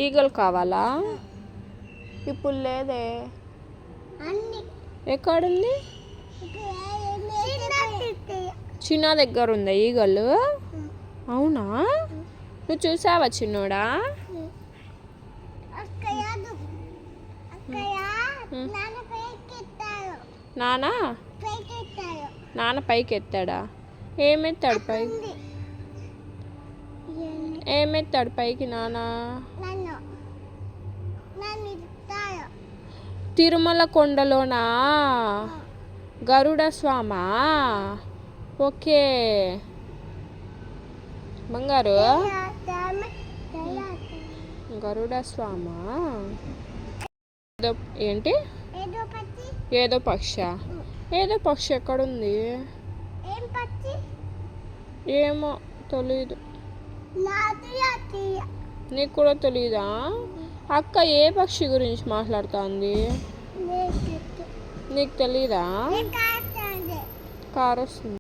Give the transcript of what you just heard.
ఈగలు కావాలా? ఇప్పుడు లేదే. ఎక్కడుంది? చిన్న దగ్గర ఉందా ఈగలు? అవునా? నువ్వు చూసావా చిన్నోడా? నాన్న పైకి ఎత్తాడా? ఏమెత్తాడు పైకి? ఏమెత్తాడు పైకి నాన్న? తిరుమల కొండలోనా? గరుడ స్వామా? ఓకే బంగారు, గరుడ స్వామా? ఏంటి? ఏదో పక్ష? ఏదో పక్షి ఎక్కడుంది? ఏమో తెలీదు. నీకు కూడా తెలీదా? అక్క ఏ పక్షి గురించి మాట్లాడుతుంది? నీకు తెలీదా? కారు వస్తుంది.